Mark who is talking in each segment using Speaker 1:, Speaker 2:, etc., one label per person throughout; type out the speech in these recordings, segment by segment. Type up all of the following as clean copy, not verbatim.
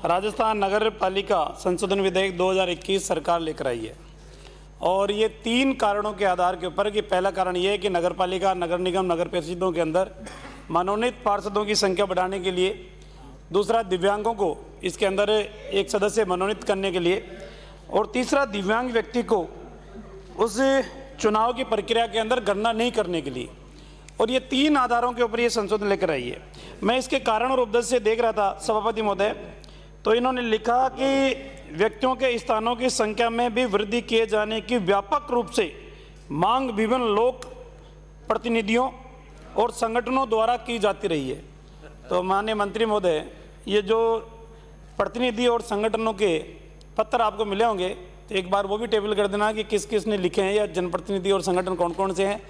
Speaker 1: राजस्थान नगर पालिका संशोधन विधेयक 2021 सरकार लेकर आई है और ये 3 कारणों के आधार के ऊपर कि पहला कारण ये है कि नगर पालिका, नगर निगम, नगर परिषदों के अंदर मनोनीत पार्षदों की संख्या बढ़ाने के लिए, दूसरा दिव्यांगों को इसके अंदर एक सदस्य मनोनीत करने के लिए, और तीसरा दिव्यांग व्यक्ति को उस चुनाव की प्रक्रिया के अंदर गणना नहीं करने के लिए। और ये 3 आधारों के ऊपर ये संशोधन लेकर आई है। मैं इसके कारण और उद्देश्य देख रहा था सभापति महोदय, तो इन्होंने लिखा कि व्यक्तियों के स्थानों की संख्या में भी वृद्धि किए जाने की व्यापक रूप से मांग विभिन्न लोक प्रतिनिधियों और संगठनों द्वारा की जाती रही है। तो माननीय मंत्री महोदय, ये जो प्रतिनिधि और संगठनों के पत्र आपको मिले होंगे, तो एक बार वो भी टेबल कर देना कि किस किस ने लिखे हैं या जनप्रतिनिधि और संगठन कौन कौन से हैं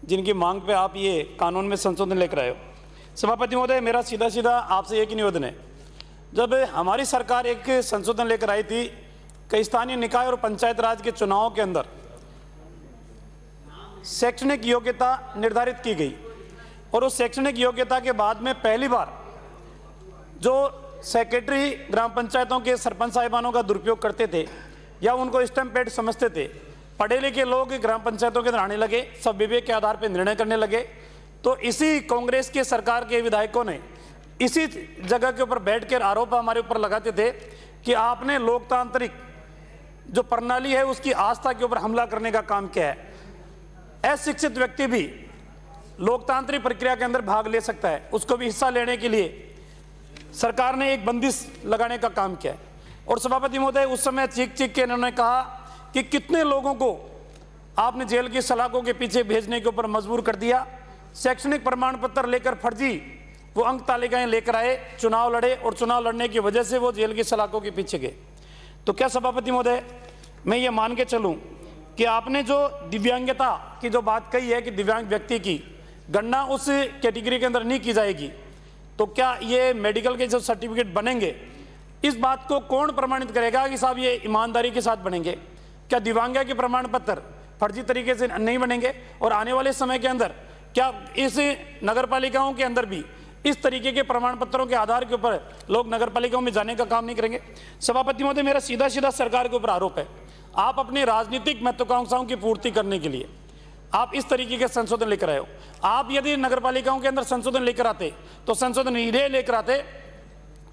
Speaker 1: जिनकी मांग पे आप ये कानून में संशोधन लेकर आए हो। सभापति महोदय, मेरा सीधा सीधा आपसे एक ही निवेदन है, जब हमारी सरकार एक संशोधन लेकर आई थी कि स्थानीय निकाय और पंचायत राज के चुनावों के अंदर शैक्षणिक योग्यता निर्धारित की गई और उस शैक्षणिक योग्यता के बाद में पहली बार जो सेक्रेटरी ग्राम पंचायतों के सरपंच साहिबानों का दुरुपयोग करते थे या उनको स्टैम्पेड समझते थे, पढ़े लिखे लोग ग्राम पंचायतों के अंदर आने लगे, सब विवेक के आधार पर निर्णय करने लगे। तो इसी कांग्रेस के सरकार के विधायकों ने इसी जगह के ऊपर बैठकर आरोप हमारे ऊपर लगाते थे कि आपने लोकतांत्रिक जो प्रणाली है उसकी आस्था के ऊपर हमला करने का काम किया है। अशिक्षित व्यक्ति भी लोकतांत्रिक प्रक्रिया के अंदर भाग ले सकता है, उसको भी हिस्सा लेने के लिए सरकार ने एक बंदिश लगाने का काम किया है। और सभापति महोदय, उस समय चीख चीख के इन्होंने कहा कि कितने लोगों को आपने जेल की सलाखों के पीछे भेजने के ऊपर मजबूर कर दिया। शैक्षणिक प्रमाण पत्र लेकर फर्जी वो अंक तालिकाएं लेकर आए, चुनाव लड़े और चुनाव लड़ने की वजह से वो जेल की सलाखों के पीछे गए। तो क्या सभापति महोदय, मैं ये मान के चलूं कि आपने जो दिव्यांगता की जो बात कही है कि दिव्यांग व्यक्ति की गणना उस कैटेगरी के अंदर नहीं की जाएगी, तो क्या ये मेडिकल के जो सर्टिफिकेट बनेंगे, इस बात को कौन प्रमाणित करेगा कि साहब ये ईमानदारी के साथ बनेंगे? क्या दिव्यांग के प्रमाण पत्र फर्जी तरीके से नहीं बनेंगे? और आने वाले समय के अंदर क्या इस नगर पालिकाओं के अंदर भी इस तरीके के प्रमाण पत्रों के आधार के ऊपर लोग नगर पालिकाओं में जाने का काम नहीं करेंगे? सभापति महोदय, मेरा सीधा सीधा सरकार के ऊपर आरोप है, आप अपनी राजनीतिक महत्वाकांक्षाओं की पूर्ति करने के लिए आप इस तरीके के संशोधन लेकर आए हो। आप यदि नगर पालिकाओं के अंदर संशोधन लेकर आते तो संशोधन ये लेकर आते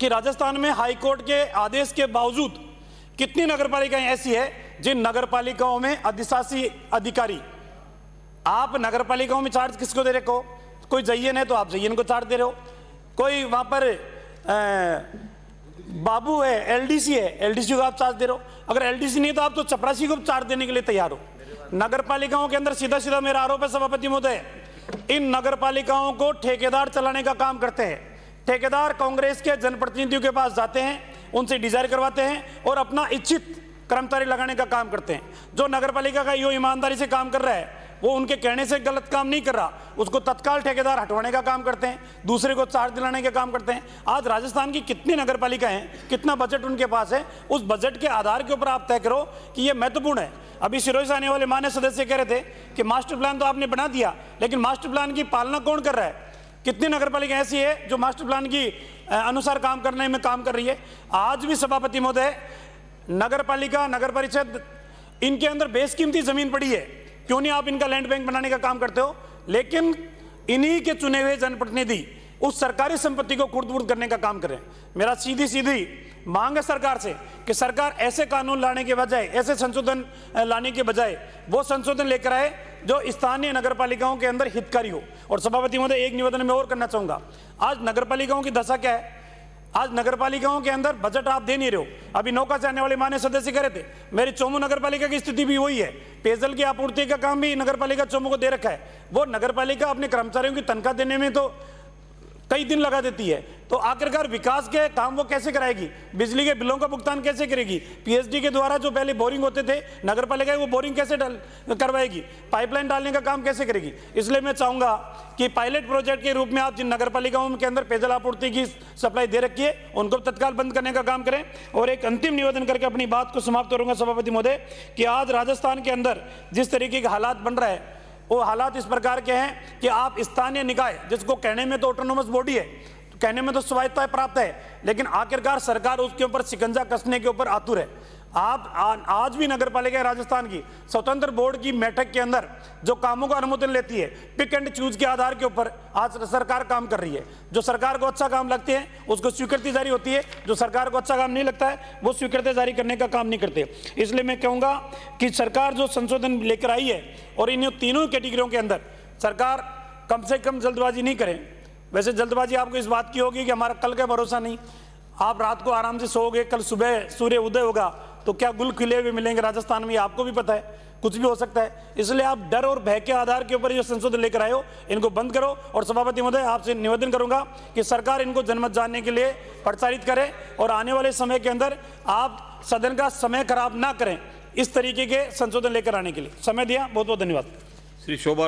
Speaker 1: कि राजस्थान में हाईकोर्ट के आदेश के बावजूद कितनी नगर पालिकाएं ऐसी है जिन नगर पालिकाओं में अधिशासी अधिकारी, आप नगर पालिकाओं में चार्ज किसको दे रहे हो? कोई जयन है तो आप जयन को चार्ज दे रहे हो, कोई वहां पर बाबू है, एलडीसी है, एलडीसी को आप चार्ज दे रहे हो, अगर एलडीसी नहीं तो आप तो चपरासी को चार्ज देने के लिए तैयार हो। नगर पालिकाओं के अंदर सीधा सीधा मेरा आरोप है सभापति महोदय, इन नगर पालिकाओं को ठेकेदार चलाने का काम करते हैं। ठेकेदार कांग्रेस के जनप्रतिनिधियों के पास जाते हैं, उनसे डिजाइन करवाते हैं और अपना इच्छित कर्मचारी लगाने का काम करते हैं। जो नगर पालिका का यो ईमानदारी से काम कर रहा है वो उनके कहने से गलत काम नहीं कर रहा, उसको तत्काल ठेकेदार हटवाने का काम करते हैं, दूसरे को चार्ज दिलाने का काम करते हैं। आज राजस्थान की कितनी नगर पालिका हैं, कितना बजट उनके पास है, उस बजट के आधार के ऊपर आप तय करो कि ये महत्वपूर्ण है। अभी सिरोही से आने वाले मान्य सदस्य कह रहे थे कि मास्टर प्लान तो आपने बना दिया, लेकिन मास्टर प्लान की पालना कौन कर रहा है? कितनी नगर पालिका ऐसी है जो मास्टर प्लान की अनुसार काम करने में काम कर रही है? आज भी सभापति महोदय, नगर पालिका, नगर परिषद, इनके अंदर बेशकीमती जमीन पड़ी है, क्यों नहीं आप इनका लैंड बैंक बनाने का काम करते हो? लेकिन इन्हीं के चुने हुए जनप्रतिनिधि उस सरकारी संपत्ति को खुर्द-बुर्द करने का काम करें। मेरा सीधी सीधी मांग है सरकार से कि सरकार ऐसे कानून लाने के बजाय, ऐसे संशोधन लाने के बजाय वो संशोधन लेकर आए जो स्थानीय नगर पालिकाओं के अंदर हितकारी हो। और सभापति महोदय, एक निवेदन मैं और करना चाहूंगा, आज नगर पालिकाओं की दशा क्या है? आज नगर पालिकाओं के अंदर बजट आप दे नहीं रहे हो। अभी नौका से आने वाले मान्य सदस्य कह रहे थे, मेरी चोमू नगर पालिका की स्थिति भी वही है, पेयजल की आपूर्ति का काम भी नगर पालिका चोमू को दे रखा है। वो नगर पालिका अपने कर्मचारियों की तनख्वाह देने में तो कई दिन लगा देती है, तो आखिरकार विकास के काम वो कैसे कराएगी? बिजली के बिलों का भुगतान कैसे करेगी? पीएचडी के द्वारा जो पहले बोरिंग होते थे नगर पालिका, वो बोरिंग कैसे करवाएगी? पाइपलाइन डालने का काम कैसे करेगी? इसलिए मैं चाहूंगा कि पायलट प्रोजेक्ट के रूप में आप जिन नगर पालिकाओं के अंदर पेयजल आपूर्ति की सप्लाई दे रखी है उनको तत्काल बंद करने का काम करें। और एक अंतिम निवेदन करके अपनी बात को समाप्त करूंगा सभापति महोदय, कि आज राजस्थान के अंदर जिस तरीके के हालात बन रहा है वो हालात इस प्रकार के हैं कि आप स्थानीय निकाय, जिसको कहने में तो ऑटोनोमस बॉडी है, कहने में तो स्वायत्तता प्राप्त है, लेकिन आखिरकार सरकार उसके ऊपर शिकंजा कसने के ऊपर आतुर है। आप आज भी नगर पालिका राजस्थान की स्वतंत्र बोर्ड की बैठक के अंदर जो कामों का अनुमोदन लेती है, पिक एंड चूज के आधार के ऊपर आज सरकार काम कर रही है। जो सरकार को अच्छा काम लगते हैं उसको स्वीकृति जारी होती है, जो सरकार को अच्छा काम नहीं लगता है वो स्वीकृति जारी करने का काम नहीं करते। इसलिए मैं कहूँगा कि सरकार जो संशोधन लेकर आई है और इन तीनों कैटेगरियों के अंदर सरकार कम से कम जल्दबाजी नहीं करें। वैसे जल्दबाजी आपको इस बात की होगी कि हमारा कल का भरोसा नहीं, आप रात को आराम से सोओगे, कल सुबह सूर्य उदय होगा तो क्या गुल खिले हुए मिलेंगे राजस्थान में, आपको भी पता है, कुछ भी हो सकता है। इसलिए आप डर और भय के आधार के ऊपर जो संशोधन लेकर आए हो इनको बंद करो। और सभापति महोदय आपसे निवेदन करूंगा कि सरकार इनको जनमत जानने के लिए प्रचारित करे और आने वाले समय के अंदर आप सदन का समय खराब ना करें इस तरीके के संशोधन लेकर आने के लिए। समय दिया, बहुत बहुत धन्यवाद।
Speaker 2: श्री शोभा